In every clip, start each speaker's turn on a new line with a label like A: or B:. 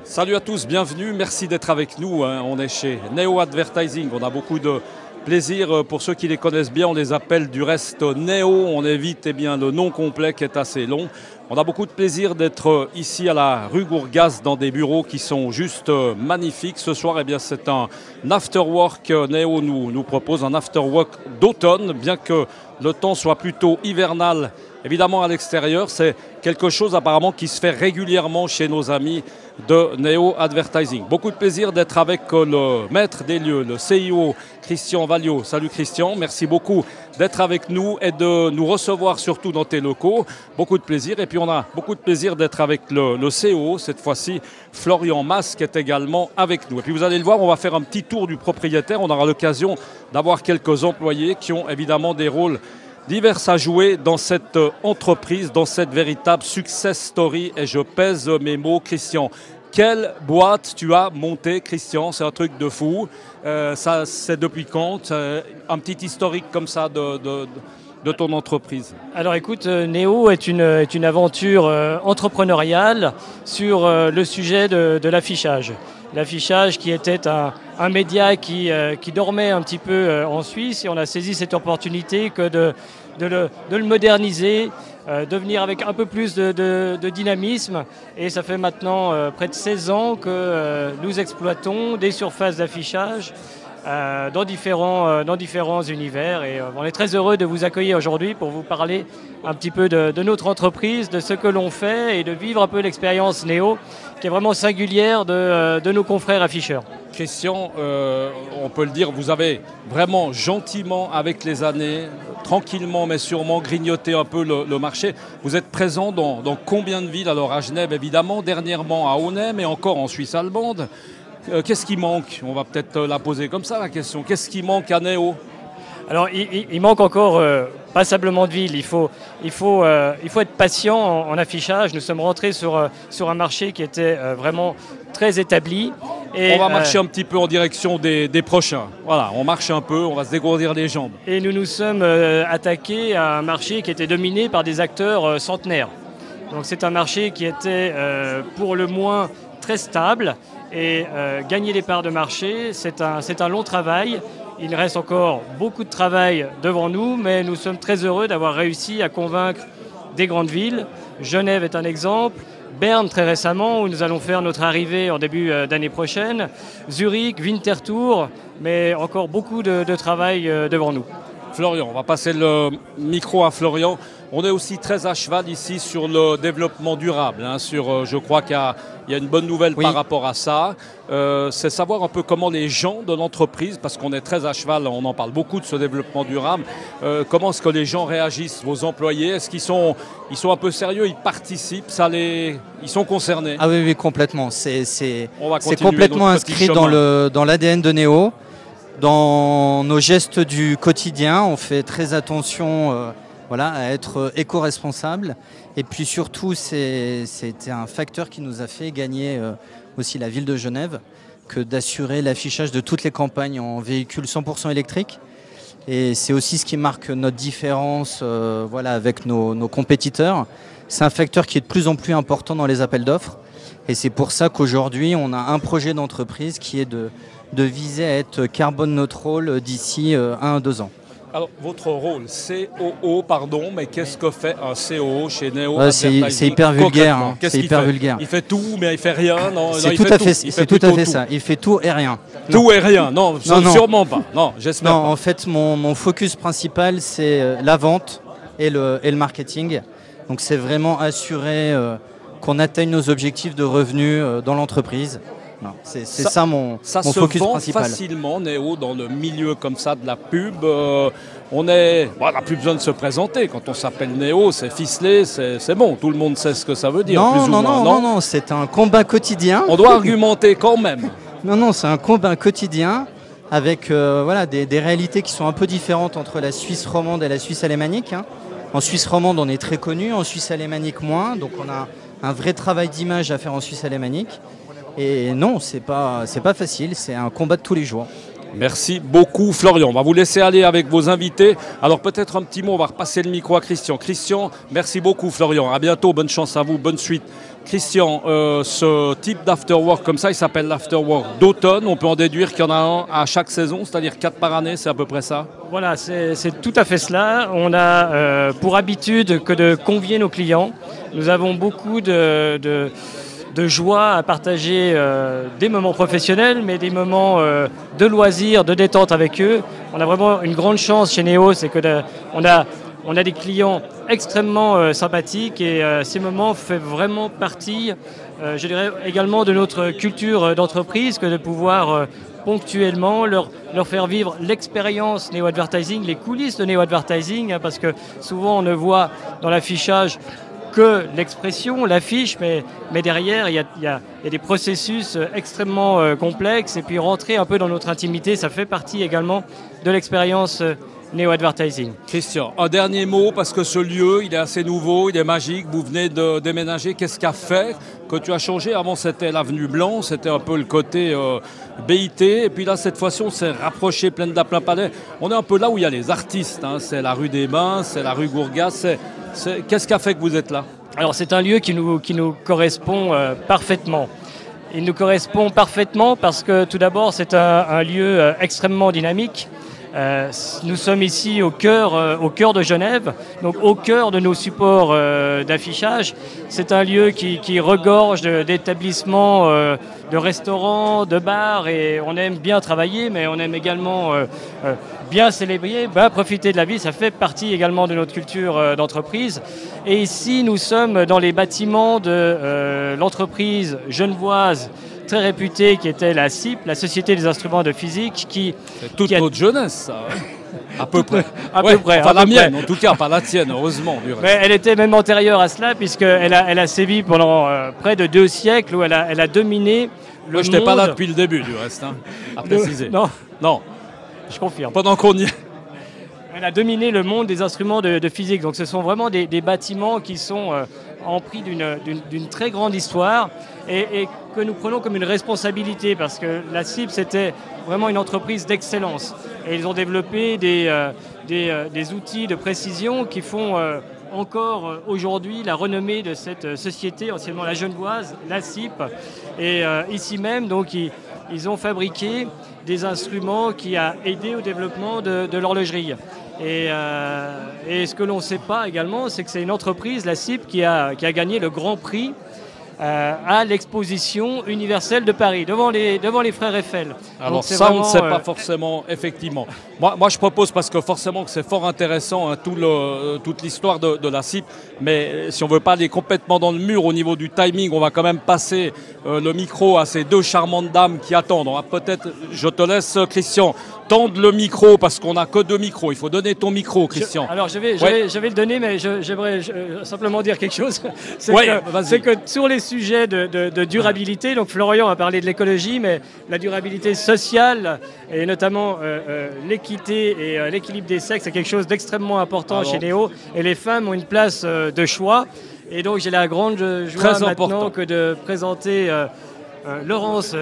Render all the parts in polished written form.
A: Salut à tous, bienvenue, merci d'être avec nous. On est chez Neo Advertising, on a beaucoup de plaisir. Pour ceux qui les connaissent bien, on les appelle du reste Neo, on évite le nom complet qui est assez long. On a beaucoup de plaisir d'être ici à la rue Gourgasse dans des bureaux qui sont juste magnifiques. Ce soir, c'est un afterwork. Neo nous propose un afterwork d'automne, bien que le temps soit plutôt hivernal. Évidemment, à l'extérieur, c'est quelque chose apparemment qui se fait régulièrement chez nos amis de Neo Advertising. Beaucoup de plaisir d'être avec le maître des lieux, le CIO, Christian Valliot. Salut Christian, merci beaucoup d'être avec nous et de nous recevoir surtout dans tes locaux. Beaucoup de plaisir. Et puis on a beaucoup de plaisir d'être avec le CO, cette fois-ci Florian Mas, qui est également avec nous. Et puis vous allez le voir, on va faire un petit tour du propriétaire. On aura l'occasion d'avoir quelques employés qui ont évidemment des rôles divers à jouer dans cette entreprise, dans cette véritable success story. Et je pèse mes mots, Christian. Quelle boîte tu as montée, Christian? C'est un truc de fou. Ça, c'est depuis quand? Un petit historique comme ça de ton entreprise.
B: Alors écoute, Neo est une aventure entrepreneuriale sur le sujet de l'affichage. L'affichage qui était un média qui dormait un petit peu en Suisse, et on a saisi cette opportunité que de le moderniser, de venir avec un peu plus de dynamisme. Et ça fait maintenant près de 16 ans que nous exploitons des surfaces d'affichage dans différents univers. Et on est très heureux de vous accueillir aujourd'hui pour vous parler un petit peu de notre entreprise, de ce que l'on fait et de vivre un peu l'expérience Neo qui est vraiment singulière de nos confrères afficheurs.
A: Christian, on peut le dire, vous avez vraiment gentiment avec les années, tranquillement mais sûrement grignoté un peu le marché. Vous êtes présent dans combien de villes? Alors à Genève évidemment, dernièrement à Aunay, mais encore en Suisse allemande. Qu'est-ce qui manque? On va peut-être la poser comme ça la question. Qu'est-ce qui manque à Neo?
B: Alors il manque encore passablement de villes. Il faut être patient en affichage. Nous sommes rentrés sur un marché qui était vraiment très établi.
A: Et on va marcher un petit peu en direction des prochains. Voilà, on marche un peu, on va se dégourdir les jambes.
B: Et nous nous sommes attaqués à un marché qui était dominé par des acteurs centenaires. Donc c'est un marché qui était pour le moins très stable. Et gagner les parts de marché, c'est un long travail. Il reste encore beaucoup de travail devant nous, mais nous sommes très heureux d'avoir réussi à convaincre des grandes villes. Genève est un exemple. Berne très récemment, où nous allons faire notre arrivée en début d'année prochaine. Zurich, Winterthur, mais encore beaucoup de travail devant nous.
A: Florian, on va passer le micro à Florian. On est aussi très à cheval ici sur le développement durable. Je crois qu'il y a une bonne nouvelle par rapport à ça. C'est savoir un peu comment les gens de l'entreprise, parce qu'on est très à cheval, on en parle beaucoup de ce développement durable, comment est-ce que les gens réagissent, vos employés? Est-ce qu'ils sont un peu sérieux, ils participent, ils sont concernés?
C: Ah oui, complètement. C'est complètement inscrit dans l'ADN de Neo. Dans nos gestes du quotidien, on fait très attention à être éco-responsable. Et puis surtout, c'était un facteur qui nous a fait gagner aussi la ville de Genève, que d'assurer l'affichage de toutes les campagnes en véhicules 100% électriques. Et c'est aussi ce qui marque notre différence avec nos compétiteurs. C'est un facteur qui est de plus en plus important dans les appels d'offres. Et c'est pour ça qu'aujourd'hui, on a un projet d'entreprise qui est de viser à être carbone neutral d'ici 1 à 2 ans.
A: Alors, votre rôle, COO, pardon, mais qu'est-ce que fait un COO chez Neo Advertising?
C: C'est hyper vulgaire. C'est hyper vulgaire.
A: Il fait tout, mais il fait rien.
C: C'est tout à fait ça. Il fait tout et rien.
A: Tout et rien. Non, sûrement pas. Non, j'espère pas.
C: En fait, mon focus principal, c'est la vente et le marketing. Donc, c'est vraiment assurer qu'on atteigne nos objectifs de revenus dans l'entreprise. C'est ça mon focus principal. Ça se vend
A: facilement, Neo, dans le milieu comme ça de la pub. On n'a plus besoin de se présenter. Quand on s'appelle Neo, c'est ficelé, c'est bon. Tout le monde sait ce que ça veut dire.
C: Non, c'est un combat quotidien.
A: On doit argumenter quand même.
C: Non, c'est un combat quotidien avec des réalités qui sont un peu différentes entre la Suisse romande et la Suisse alémanique. En Suisse romande, on est très connu. En Suisse alémanique, moins. Donc, on a un vrai travail d'image à faire en Suisse alémanique. Et non, c'est pas facile, c'est un combat de tous les jours.
A: Merci beaucoup Florian. On va vous laisser aller avec vos invités. Alors peut-être un petit mot, on va repasser le micro à Christian. Christian, merci beaucoup Florian. À bientôt, bonne chance à vous, bonne suite. Christian, ce type d'afterwork comme ça, il s'appelle l'afterwork d'automne. On peut en déduire qu'il y en a un à chaque saison, c'est-à-dire 4 par année, c'est à peu près ça?
B: Voilà, c'est tout à fait cela. On a pour habitude que de convier nos clients. Nous avons beaucoup de joie à partager des moments professionnels, mais des moments de loisirs, de détente avec eux. On a vraiment une grande chance chez Neo, c'est que on a des clients extrêmement sympathiques et ces moments font vraiment partie, je dirais également de notre culture d'entreprise, que de pouvoir ponctuellement leur faire vivre l'expérience Neo Advertising, les coulisses de Neo Advertising, hein, parce que souvent on ne voit dans l'affichage que l'expression, l'affiche, mais derrière, il y a des processus extrêmement complexes. Et puis rentrer un peu dans notre intimité, ça fait partie également de l'expérience Neo Advertising.
A: Christian, un dernier mot, parce que ce lieu, il est assez nouveau, il est magique. Vous venez de déménager. Qu'est-ce qui a fait que tu as changé? Avant, c'était l'avenue Blanc, c'était un peu le côté BIT. Et puis là, cette fois-ci, on s'est rapproché plein d'Aplin Palais. On est un peu là où il y a les artistes. Hein. C'est la rue des Bains, c'est la rue Gourgas. Qu'est-ce qui a fait que vous êtes là? Alors,
B: c'est un lieu qui nous correspond parfaitement. Il nous correspond parfaitement parce que, tout d'abord, c'est un lieu extrêmement dynamique. Nous sommes ici au cœur de Genève, donc au cœur de nos supports d'affichage. C'est un lieu qui regorge d'établissements, de restaurants, de bars, et on aime bien travailler, mais on aime également bien célébrer, profiter de la vie. Ça fait partie également de notre culture d'entreprise. Et ici, nous sommes dans les bâtiments de l'entreprise genevoise très réputée qui était la SIP, la Société des instruments de physique,
A: c'est toute notre jeunesse, ça. À peu près.
B: Peu près.
A: Enfin, la mienne, en tout cas, pas la tienne, heureusement. Du reste.
B: Mais elle était même antérieure à cela, puisqu'elle a sévi pendant près de 2 siècles, où elle a dominé le monde.
A: Je n'étais pas là depuis le début, du reste, hein, à préciser.
B: Non, je confirme.
A: Pendant qu'on y est.
B: Elle a dominé le monde des instruments de physique. Donc ce sont vraiment des bâtiments qui sont empris d'une très grande histoire et que nous prenons comme une responsabilité, parce que la CIP, c'était vraiment une entreprise d'excellence. Et ils ont développé des outils de précision qui font encore aujourd'hui la renommée de cette société, anciennement la Genevoise, la CIP. Et ici même, donc, ils ont fabriqué des instruments qui a aidé au développement de l'horlogerie. Et ce que l'on ne sait pas également, c'est que c'est une entreprise, la CIP, qui a gagné le Grand Prix à l'exposition universelle de Paris, devant les frères Eiffel.
A: Alors donc, ça, on ne sait pas forcément, effectivement. Moi, je propose, parce que forcément que c'est fort intéressant, hein, toute l'histoire de la CIP, mais si on ne veut pas aller complètement dans le mur au niveau du timing, on va quand même passer le micro à ces 2 charmantes dames qui attendent. On va peut-être, je te laisse, Christian, tendre le micro, parce qu'on n'a que 2 micros. Il faut donner ton micro, Christian.
B: Je vais le donner, mais j'aimerais simplement dire quelque chose. C'est que sur les sujets de durabilité, donc Florian a parlé de l'écologie, mais la durabilité sociale, et notamment l'équité et l'équilibre des sexes, c'est quelque chose d'extrêmement important chez Neo. Et les femmes ont une place de choix. Et donc j'ai la grande joie maintenant que de présenter Laurence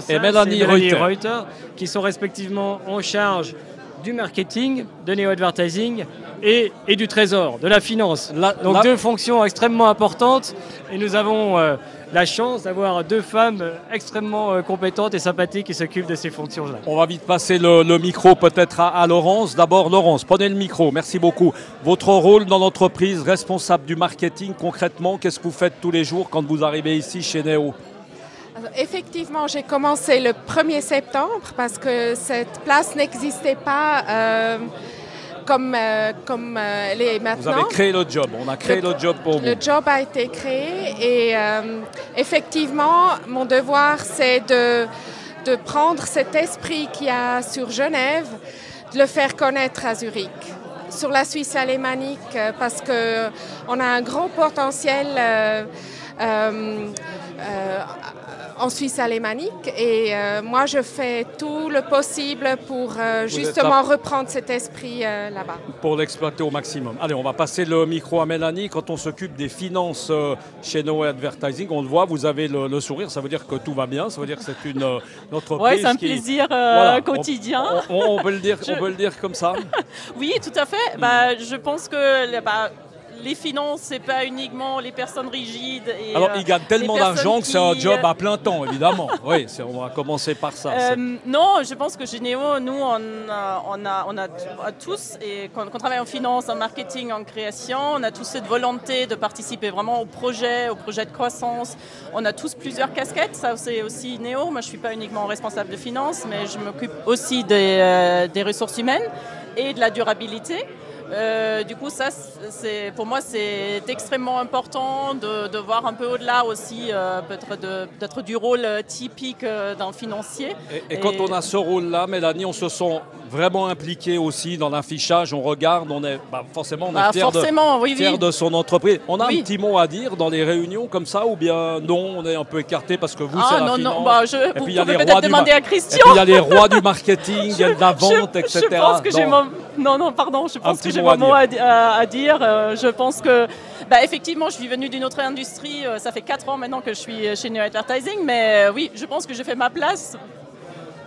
B: et Mélanie Reuter, qui sont respectivement en charge du marketing, de Neo Advertising et du trésor, de la finance. Donc 2 fonctions extrêmement importantes, et nous avons la chance d'avoir 2 femmes extrêmement compétentes et sympathiques qui s'occupent de ces fonctions-là.
A: On va vite passer le micro peut-être à Laurence. D'abord, Laurence, prenez le micro. Merci beaucoup. Votre rôle dans l'entreprise, responsable du marketing, concrètement, qu'est-ce que vous faites tous les jours quand vous arrivez ici chez Neo?
D: Effectivement, j'ai commencé le 1er septembre parce que cette place n'existait pas comme elle est maintenant.
A: Vous avez créé le job, on a créé le job pour vous.
D: Le job a été créé et effectivement, mon devoir, c'est de prendre cet esprit qu'il y a sur Genève, de le faire connaître à Zurich, sur la Suisse alémanique, parce qu'on a un grand potentiel en Suisse alémanique et moi je fais tout le possible pour justement reprendre cet esprit là-bas.
A: Pour l'exploiter au maximum. Allez, on va passer le micro à Mélanie. Quand on s'occupe des finances chez NEO Advertising, on le voit, vous avez le sourire, ça veut dire que tout va bien, ça veut dire que c'est une entreprise.
E: Oui, c'est un plaisir quotidien.
A: On peut le dire comme ça.
E: Oui, tout à fait. Je pense que les finances, c'est pas uniquement les personnes rigides. Et,
A: alors, ils gagnent tellement d'argent que c'est un job à plein temps, évidemment. Oui, on va commencer par ça.
E: Non, je pense que chez NEO, nous, on a tous, et quand on travaille en finance, en marketing, en création, on a tous cette volonté de participer vraiment au projet de croissance. On a tous plusieurs casquettes, ça c'est aussi NEO. Moi, je suis pas uniquement responsable de finance, mais je m'occupe aussi des ressources humaines et de la durabilité. Du coup, ça, pour moi, c'est extrêmement important de voir un peu au-delà aussi, peut-être du rôle typique d'un financier.
A: Et quand on a ce rôle-là, Mélanie, on se sent vraiment impliqué aussi dans l'affichage. On regarde, on est forcément fier de son entreprise. On a un petit mot à dire dans les réunions comme ça, ou bien non, on est un peu écarté parce que vous, c'est la finance.
E: Vous pouvez peut-être demander à Christian.
A: Et puis il y a les rois du marketing, il y a de la vente, etc.
E: Je pense que j'ai mon mot à dire. Je pense que, effectivement, je suis venue d'une autre industrie. Ça fait 4 ans maintenant que je suis chez NEO Advertising, mais oui, je pense que j'ai fait ma place.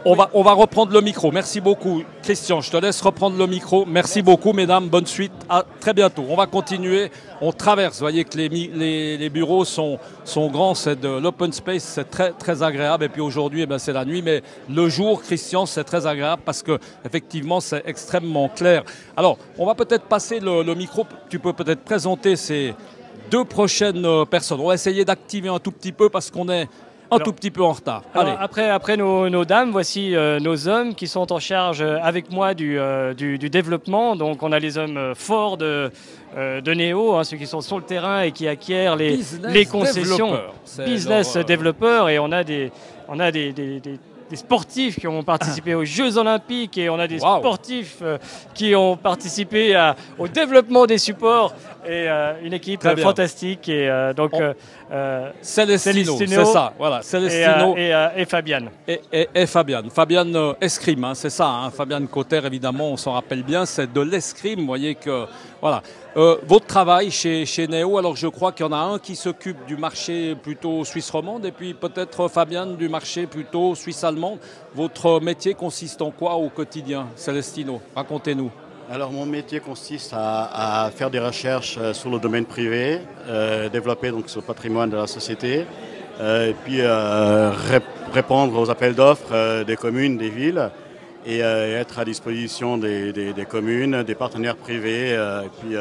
A: On va reprendre le micro. Merci beaucoup. Christian, je te laisse reprendre le micro. Merci beaucoup, mesdames. Bonne suite. À très bientôt. On va continuer. On traverse. Vous voyez que les bureaux sont grands. C'est de l'open space. C'est très, très agréable. Et puis aujourd'hui, c'est la nuit. Mais le jour, Christian, c'est très agréable parce que effectivement, c'est extrêmement clair. Alors, on va peut-être passer le micro. Tu peux peut-être présenter ces 2 prochaines personnes. On va essayer d'activer un tout petit peu parce qu'on est tout petit peu en retard.
B: Alors, après nos dames, voici nos hommes qui sont en charge avec moi du développement. Donc on a les hommes forts de NEO, ceux qui sont sur le terrain et qui acquièrent les concessions. Business développeurs. Et on a des sportifs qui ont participé aux Jeux Olympiques et on a des sportifs qui ont participé au développement des supports et une équipe fantastique et
A: Celestino, c'est ça, voilà, Celestino
B: et Fabienne.
A: Et Fabienne escrime, c'est ça, Fabienne Cotter, évidemment, on s'en rappelle bien, c'est de l'escrime, vous voyez que, voilà. Votre travail chez NEO, alors je crois qu'il y en a un qui s'occupe du marché plutôt suisse romande et puis peut-être Fabienne du marché plutôt suisse allemande. Votre métier consiste en quoi au quotidien, Celestino? Racontez-nous.
F: Alors mon métier consiste à faire des recherches sur le domaine privé, développer donc ce patrimoine de la société, et puis répondre aux appels d'offres des communes, des villes, et être à disposition des communes, des partenaires privés. Et puis,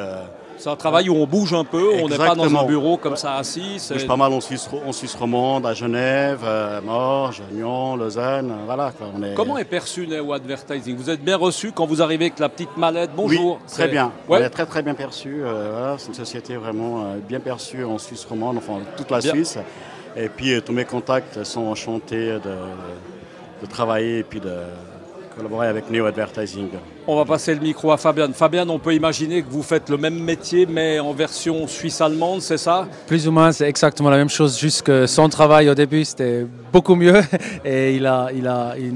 A: c'est un travail où on bouge un peu, on n'est pas dans un bureau comme ça assis.
F: On bouge pas mal en Suisse romande, à Genève, Morges, Nyon, Lausanne. Voilà, quoi.
A: Comment est perçu NEO Advertising? Vous êtes bien reçu quand vous arrivez avec la petite mallette? Bonjour.
F: Oui, très bien. Ouais. On est très très bien perçu. Voilà, c'est une société vraiment bien perçue en Suisse romande, enfin toute la Suisse. Et puis tous mes contacts sont enchantés de travailler et puis de collaborer avec NEO Advertising.
A: On va passer le micro à Fabienne. Fabienne, on peut imaginer que vous faites le même métier, mais en version suisse-allemande, c'est ça?
G: Plus ou moins, c'est exactement la même chose, juste que son travail au début, c'était beaucoup mieux. Et il a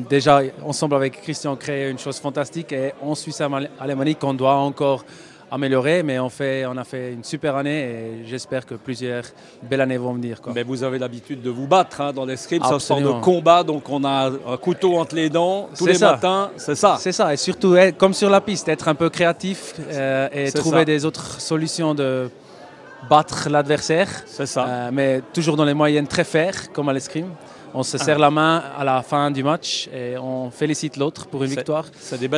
G: déjà, ensemble avec Christian, créé une chose fantastique. Et en Suisse alémanique, on doit encore améliorer, mais on a fait une super année et j'espère que plusieurs belles années vont venir.
A: Mais vous avez l'habitude de vous battre dans l'escrime, c'est une sorte de combat, donc on a un couteau entre les dents tous les matins, c'est ça.
G: C'est ça, et surtout, comme sur la piste, être un peu créatif et trouver des autres solutions de battre l'adversaire. C'est ça. Mais toujours dans les moyennes très faires, comme à l'escrime. On se serre la main à la fin du match et on félicite l'autre pour une victoire.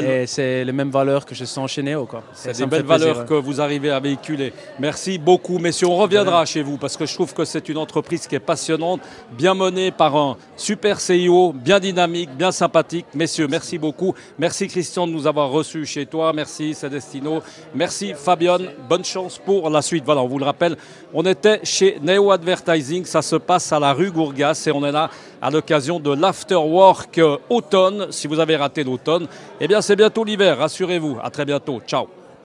G: Et c'est les mêmes valeurs que je sens chez NEO.
A: C'est des belles valeurs que vous arrivez à véhiculer. Merci beaucoup, messieurs. On reviendra chez vous parce que je trouve que c'est une entreprise qui est passionnante, bien menée par un super CEO, bien dynamique, bien sympathique. Messieurs, merci beaucoup. Merci Christian de nous avoir reçus chez toi. Merci Celestino. Merci Fabienne. Bonne chance pour la suite. Voilà, on vous le rappelle, on était chez NEO Advertising. Ça se passe à la rue Gourgas et on est là à l'occasion de l'Afterwork automne. Si vous avez raté l'automne, eh bien c'est bientôt l'hiver, rassurez-vous. À très bientôt. Ciao.